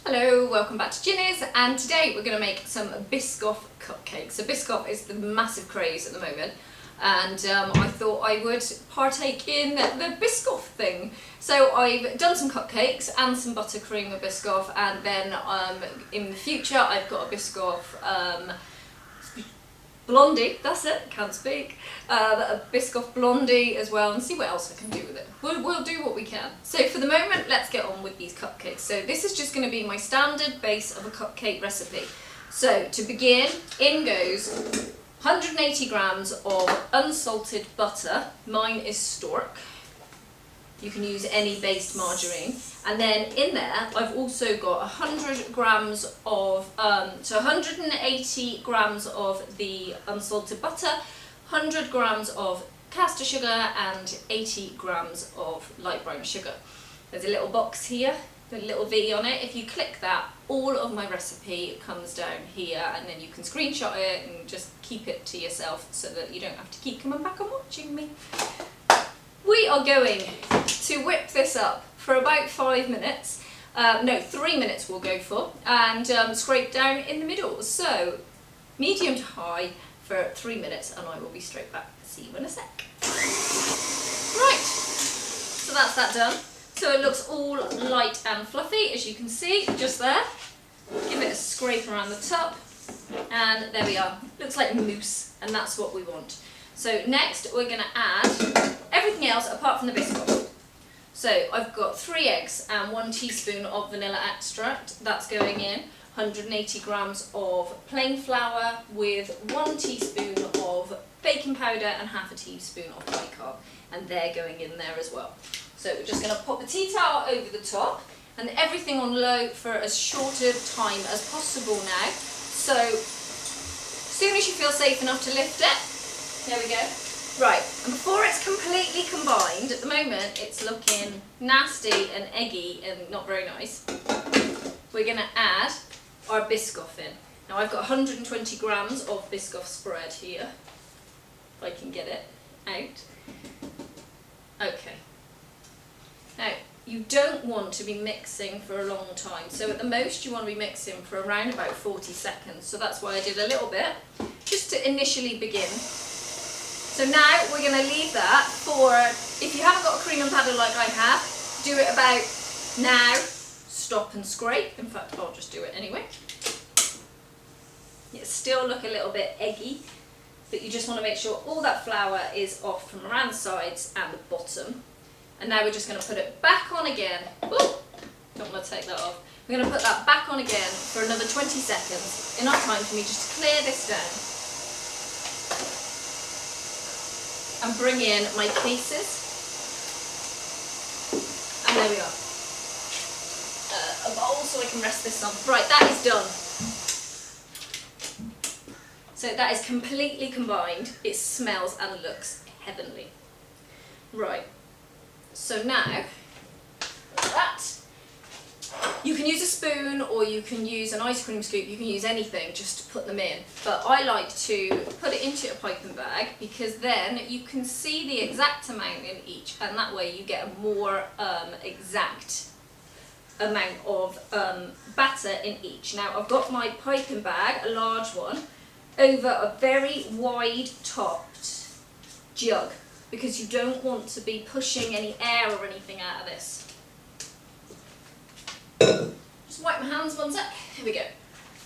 Hello, welcome back to Ginny's, and today we're going to make some Biscoff cupcakes. So Biscoff is the massive craze at the moment, and I thought I would partake in the Biscoff thing. So I've done some cupcakes and some buttercream with Biscoff, and then in the future I've got a Biscoff Blondie, that's it, can't speak, a Biscoff Blondie as well, and see what else I can do with it. We'll do what we can. So for the moment, let's get on with these cupcakes. So this is just going to be my standard base of a cupcake recipe. So to begin, in goes 180 grams of unsalted butter. Mine is Stork. You can use any based margarine. And then in there, I've also got 100 grams of, 180 grams of the unsalted butter, 100 grams of caster sugar, and 80 grams of light brown sugar. There's a little box here, a little V on it. If you click that, all of my recipe comes down here, and then you can screenshot it and just keep it to yourself so that you don't have to keep coming back and watching me. We are going to whip this up for about 5 minutes, no, 3 minutes we'll go for, and scrape down in the middle. So medium to high for 3 minutes, and I will be straight back. See you in a sec. Right, so that's that done. So it looks all light and fluffy, as you can see, just there. Give it a scrape around the top, and there we are. Looks like mousse, and that's what we want. So next we're going to add everything else apart from the Biscoff. So I've got 3 eggs and 1 teaspoon of vanilla extract. That's going in. 180 grams of plain flour with 1 teaspoon of baking powder and half a teaspoon of bicarb. And they're going in there as well. So we're just going to pop the tea towel over the top and everything on low for as short a time as possible now. So as soon as you feel safe enough to lift it, there we go. Right, and before it's completely combined, at the moment it's looking nasty and eggy and not very nice, we're going to add our Biscoff in. Now I've got 120 grams of Biscoff Spread here, if I can get it out. Okay. Now, you don't want to be mixing for a long time, so at the most you want to be mixing for around about 40 seconds, so that's why I did a little bit, just to initially begin. So now we're going to leave that for, if you haven't got a cream and paddle like I have, do it about now, stop and scrape. In fact, I'll just do it anyway. It still look a little bit eggy, but you just want to make sure all that flour is off from around the sides and the bottom. And now we're just going to put it back on again. Ooh, don't want to take that off. We're going to put that back on again for another 20 seconds, enough time for me just to clear this down. And bring in my cases, and there we are. A bowl so I can rest this on. Right, that is done. So that is completely combined. It smells and looks heavenly. Right, so now that, you can use a spoon or you can use an ice cream scoop, you can use anything just to put them in. But I like to put it into a piping bag because then you can see the exact amount in each, and that way you get a more exact amount of batter in each. Now I've got my piping bag, a large one, over a very wide topped jug because you don't want to be pushing any air or anything out of this. Just wipe my hands one sec. Here we go.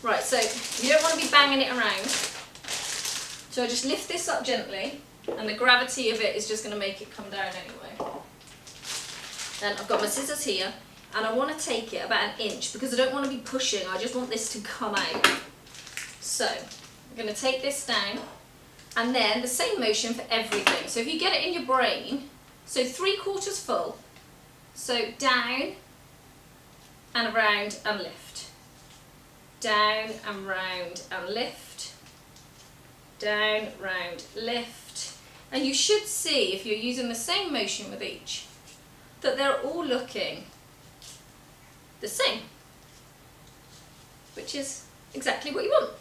Right, so you don't want to be banging it around. So I just lift this up gently, and the gravity of it is just going to make it come down anyway. Then I've got my scissors here, and I want to take it about an inch because I don't want to be pushing. I just want this to come out. So I'm going to take this down, and then the same motion for everything. So if you get it in your brain, so 3/4 full, so down and around and lift, down and round and lift, down, round, lift, and you should see, if you're using the same motion with each, that they're all looking the same, which is exactly what you want.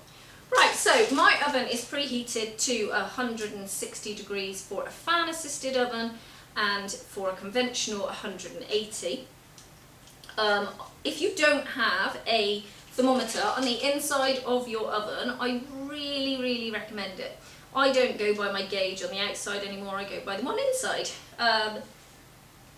Right, so my oven is preheated to 160 degrees for a fan assisted oven and for a conventional 180. If you don't have a thermometer on the inside of your oven, I really, really recommend it. I don't go by my gauge on the outside anymore, I go by the one inside.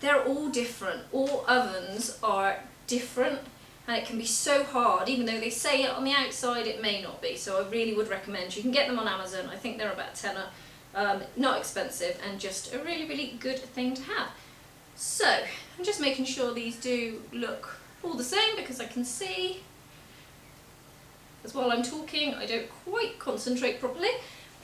They're all different. All ovens are different, and it can be so hard, even though they say it on the outside, it may not be. So I really would recommend, you can get them on Amazon. I think they're about a tenner. Not expensive, and just a really, really good thing to have. So I'm just making sure these do look all the same, because I can see as while I'm talking I don't quite concentrate properly.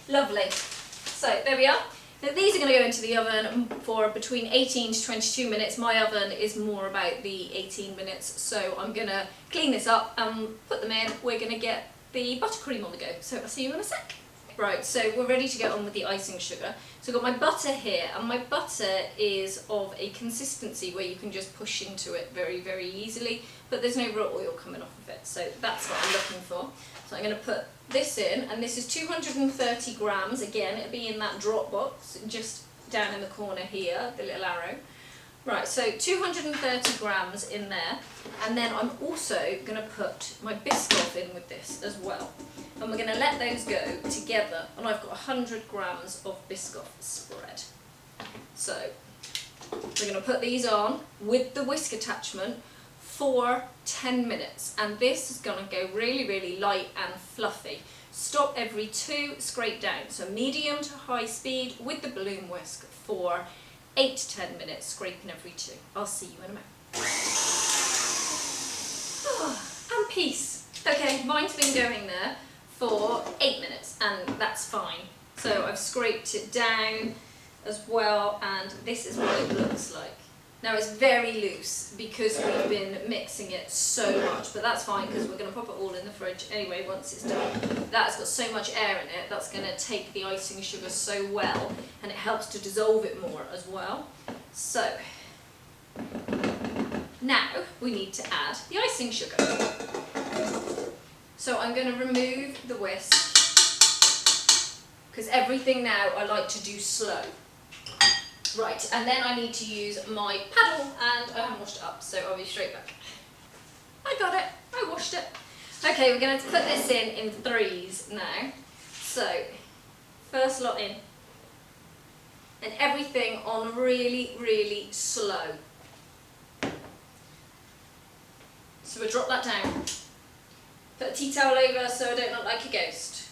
Lovely. So there we are. Now these are going to go into the oven for between 18 to 22 minutes. My oven is more about the 18 minutes, so I'm going to clean this up and put them in. We're going to get the buttercream on the go, so I'll see you in a sec. Right, so we're ready to get on with the icing sugar. So I've got my butter here, and my butter is of a consistency where you can just push into it very, very easily, but there's no real oil coming off of it, so that's what I'm looking for. So I'm going to put this in, and this is 230 grams. Again, it'll be in that drop box, just down in the corner here, the little arrow. Right, so 230 grams in there, and then I'm also going to put my Biscoff in with this as well. And we're going to let those go together, and I've got 100 grams of Biscoff Spread. So we're going to put these on with the whisk attachment for 10 minutes, and this is going to go really, really light and fluffy. Stop every 2, scrape down. So medium to high speed with the balloon whisk for 8 to 10 minutes, scraping every 2. I'll see you in a moment. Oh, and peace. Okay, mine's been going there for 8 minutes, and that's fine. So I've scraped it down as well, and this is what it looks like. Now it's very loose because we've been mixing it so much, but that's fine because we're going to pop it all in the fridge anyway once it's done. That's got so much air in it, that's going to take the icing sugar so well, and it helps to dissolve it more as well. So now we need to add the icing sugar. So I'm going to remove the whisk, because everything now I like to do slow. Right, and then I need to use my paddle, and I haven't washed it up, so I'll be straight back. I got it, I washed it. Okay, we're going to put this in 3s now. So, first lot in. And everything on really, really slow. So we'll drop that down. Put a tea towel over so I don't look like a ghost.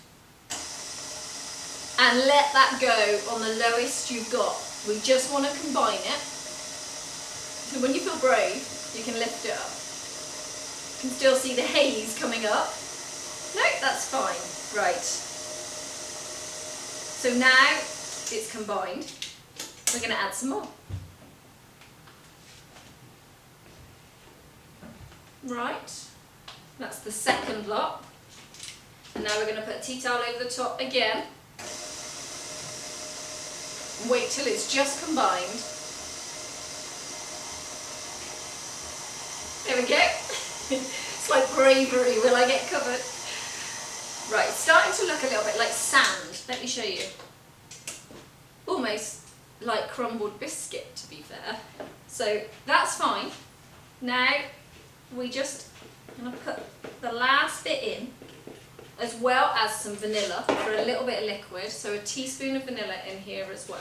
And let that go on the lowest you've got. We just want to combine it. So when you feel brave, you can lift it up. You can still see the haze coming up. No, that's fine. Right. So now it's combined. We're going to add some more. Right. That's the second lot. And now we're going to put a tea towel over the top again. Wait till it's just combined. There we go. It's like bravery, will I get covered? Right, it's starting to look a little bit like sand. Let me show you. Almost like crumbled biscuit, to be fair. So that's fine. Now we just going to put the last bit in, as well as some vanilla for a little bit of liquid, so a teaspoon of vanilla in here as well.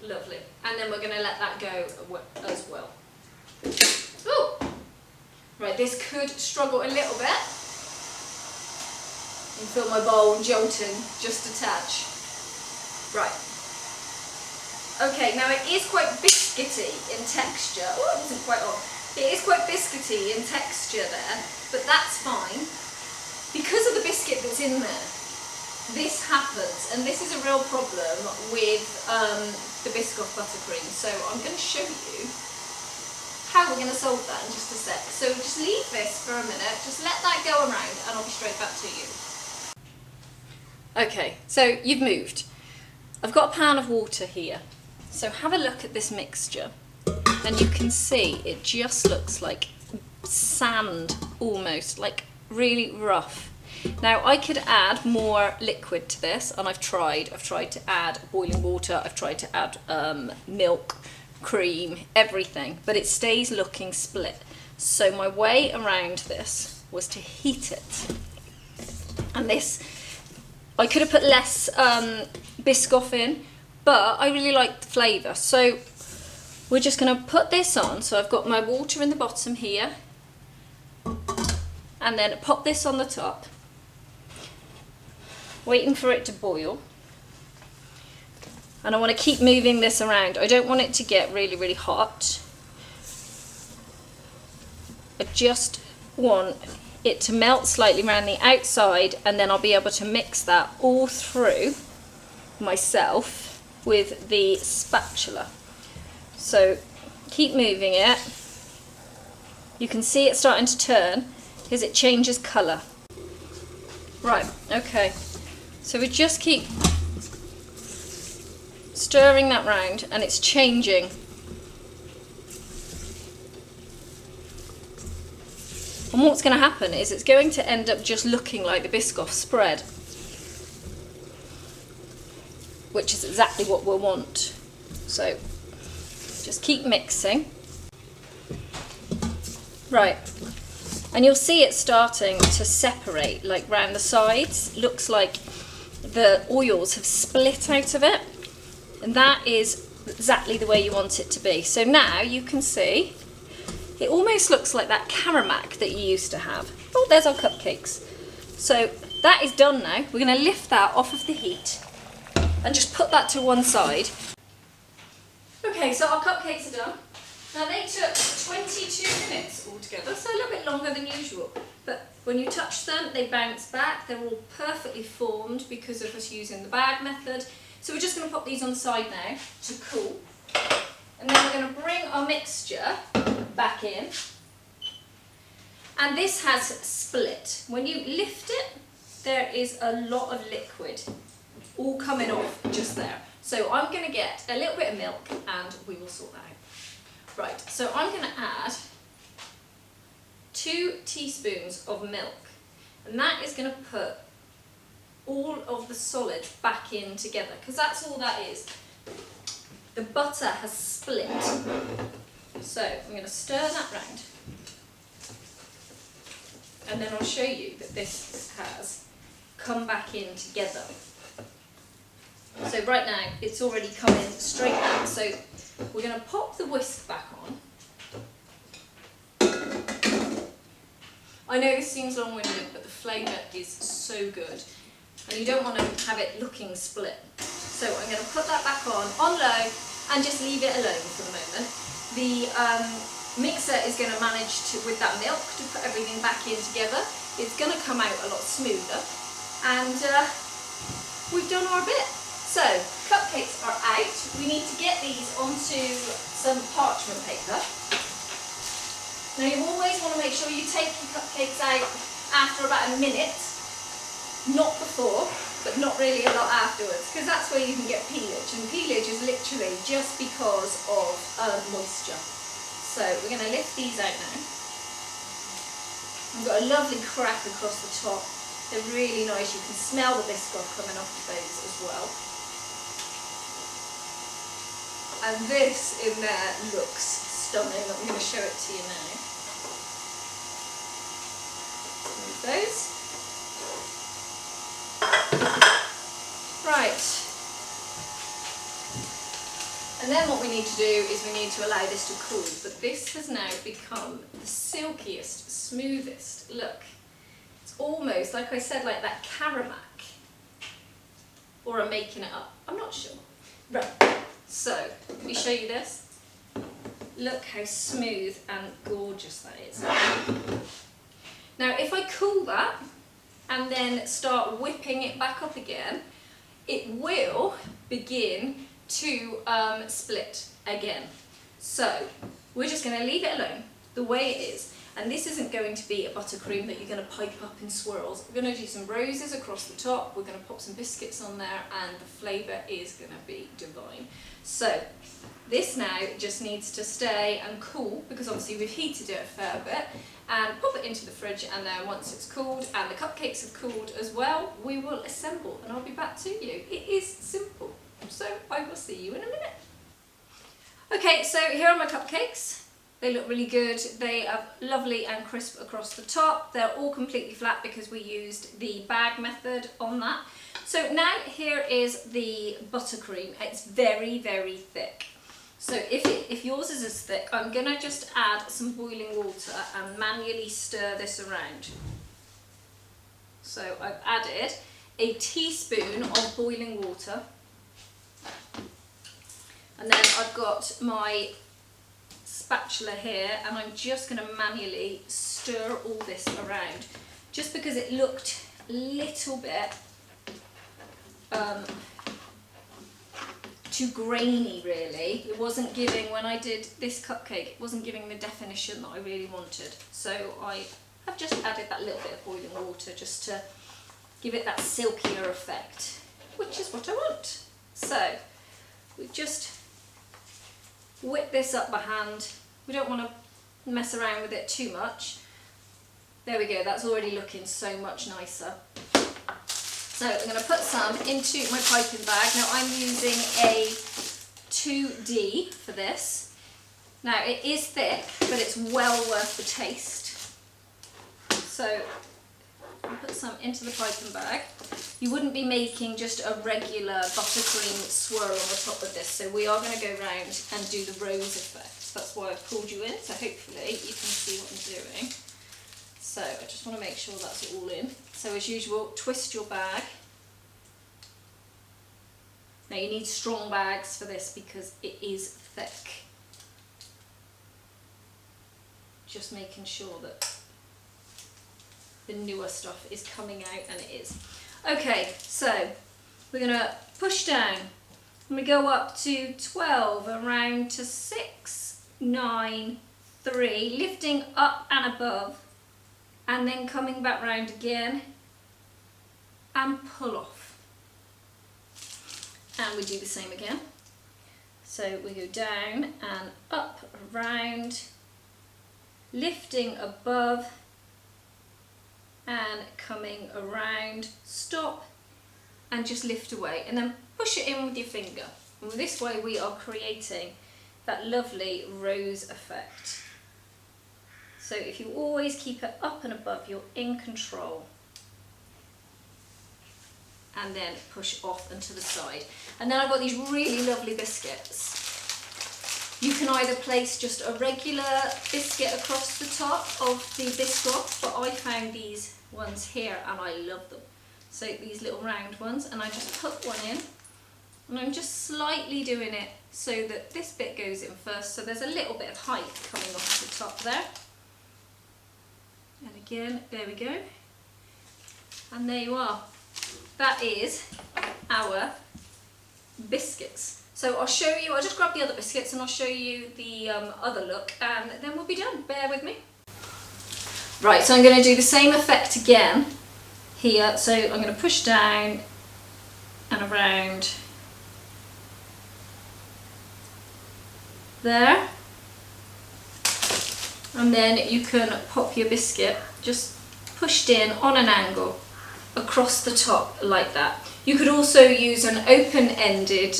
Lovely. And then we're going to let that go as well. Ooh. Right, this could struggle a little bit. You can feel my bowl jolting just a touch. Right. Okay, now it is quite biscuity in texture. Oh, it isn't quite on. It is quite biscuity in texture there, but that's fine. Because of the biscuit that's in there, this happens, and this is a real problem with the Biscoff Buttercream. So I'm going to show you how we're going to solve that in just a sec. So just leave this for a minute, just let that go around, and I'll be straight back to you. Okay, so you've moved. I've got a pan of water here. So have a look at this mixture. And you can see it just looks like sand almost, like really rough. Now I could add more liquid to this, and I've tried to add boiling water, I've tried to add milk, cream, everything, but it stays looking split. So my way around this was to heat it. And this, I could have put less Biscoff in, but I really like the flavour. So we're just going to put this on. So I've got my water in the bottom here, and then pop this on the top, waiting for it to boil. And I want to keep moving this around. I don't want it to get really, really hot. I just want it to melt slightly around the outside, and then I'll be able to mix that all through myself with the spatula. So keep moving it. You can see it starting to turn because it changes colour. Right, okay. So we just keep stirring that round, and it's changing. And what's going to happen is it's going to end up just looking like the Biscoff Spread, which is exactly what we'll want. So just keep mixing. Right, and you'll see it starting to separate, like round the sides. Looks like the oils have split out of it, and that is exactly the way you want it to be. So now you can see it almost looks like that caramac that you used to have. Oh, there's our cupcakes. So that is done now. We're going to lift that off of the heat and just put that to one side. Okay, so our cupcakes are done. Now they took 22 minutes altogether, so a little bit longer than usual. But when you touch them, they bounce back. They're all perfectly formed because of us using the bag method. So we're just going to pop these on the side now to cool. And then we're going to bring our mixture back in. And this has split. When you lift it, there is a lot of liquid all coming off just there. So I'm going to get a little bit of milk and we will sort that out. Right, so I'm going to add 2 teaspoons of milk, and that is going to put all of the solids back in together, because that's all that is. The butter has split. So I'm going to stir that round, and then I'll show you that this has come back in together. So right now it's already come in straight out. So we're going to pop the whisk back on. I know this seems long-winded, but the flavour is so good, and you don't want to have it looking split. So I'm going to put that back on low and just leave it alone for the moment. The mixer is going to manage to, with that milk, to put everything back in together. It's going to come out a lot smoother, and we've done our bit. So cupcakes are out. We need to get these onto some parchment paper. Now you always want to make sure you take your cupcakes out after about a minute, not before, but not really a lot afterwards, because that's where you can get peelage, and peelage is literally just because of moisture. So we're going to lift these out now. We've got a lovely crack across the top. They're really nice. You can smell the Biscoff coming off of those as well. And this in there looks stunning. I'm going to show it to you now. Move those. Right. And then what we need to do is we need to allow this to cool. But this has now become the silkiest, smoothest. Look. It's almost, like I said, like that caramac. Or I'm making it up. I'm not sure. Right. So, let me show you this. Look how smooth and gorgeous that is. Now, if I cool that and then start whipping it back up again, it will begin to split again. So, we're just going to leave it alone the way it is. And this isn't going to be a buttercream that you're going to pipe up in swirls. We're going to do some roses across the top, we're going to pop some biscuits on there, and the flavour is going to be divine. So this now just needs to stay and cool, because obviously we've heated it a fair bit, and pop it into the fridge, and then once it's cooled and the cupcakes have cooled as well, we will assemble and I'll be back to you. It is simple, so I will see you in a minute. Okay, so here are my cupcakes. They look really good. They are lovely and crisp across the top. They're all completely flat because we used the bag method on that. So now here is the buttercream. It's very, very thick. So if yours is as thick, I'm going to just add some boiling water and manually stir this around. So I've added a teaspoon of boiling water. And then I've got my spatula here, and I'm just going to manually stir all this around, just because it looked a little bit too grainy really. It wasn't giving, when I did this cupcake, it wasn't giving the definition that I really wanted. So I have just added that little bit of boiling water just to give it that silkier effect, which is what I want. So we just whip this up by hand. We don't want to mess around with it too much. There we go, that's already looking so much nicer. So I'm going to put some into my piping bag. Now I'm using a 2D for this. Now it is thick, but it's well worth the taste. So I'll put some into the piping bag. You wouldn't be making just a regular buttercream swirl on the top of this, so we are going to go round and do the rose effect. That's why I've pulled you in, so hopefully you can see what I'm doing. So I just want to make sure that's all in. So as usual, twist your bag. Now you need strong bags for this because it is thick. Just making sure that the newer stuff is coming out, and it is. Okay, so we're going to push down and we go up to 12, around to 6, 9, 3, lifting up and above, and then coming back round again and pull off. And we do the same again. So we go down and up, around, lifting above, and coming around, stop, and just lift away, and then push it in with your finger. And this way we are creating that lovely rose effect. So if you always keep it up and above, you're in control. And then push off and to the side. And then I've got these really lovely biscuits. You can either place just a regular biscuit across the top of the Biscoff, but I found these ones here and I love them. So these little round ones, and I just put one in, and I'm just slightly doing it so that this bit goes in first, so there's a little bit of height coming off the top there. And again, there we go. And there you are. That is our biscuits. So I'll show you, I'll just grab the other biscuits and I'll show you the other look, and then we'll be done. Bear with me. Right, so I'm going to do the same effect again here. So I'm going to push down and around there. And then you can pop your biscuit just pushed in on an angle across the top like that. You could also use an open-ended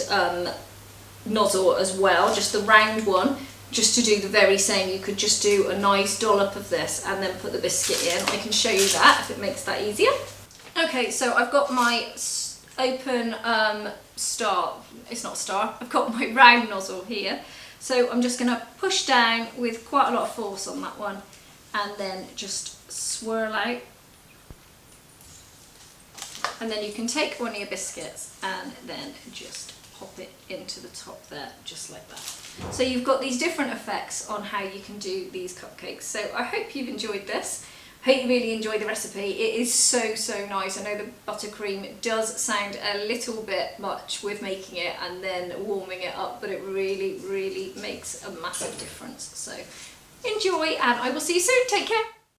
nozzle as well, just the round one, just to do the very same. You could just do a nice dollop of this and then put the biscuit in. I can show you that if it makes that easier. Okay, so I've got my open star, it's not a star, I've got my round nozzle here. So I'm just going to push down with quite a lot of force on that one and then just swirl out. And then you can take one of your biscuits and then just pop it into the top there, just like that. So you've got these different effects on how you can do these cupcakes. So I hope you've enjoyed this. I hope you really enjoyed the recipe. It is so, so nice. I know the buttercream does sound a little bit much with making it and then warming it up, but it really, really makes a massive difference. So enjoy, and I will see you soon. Take care.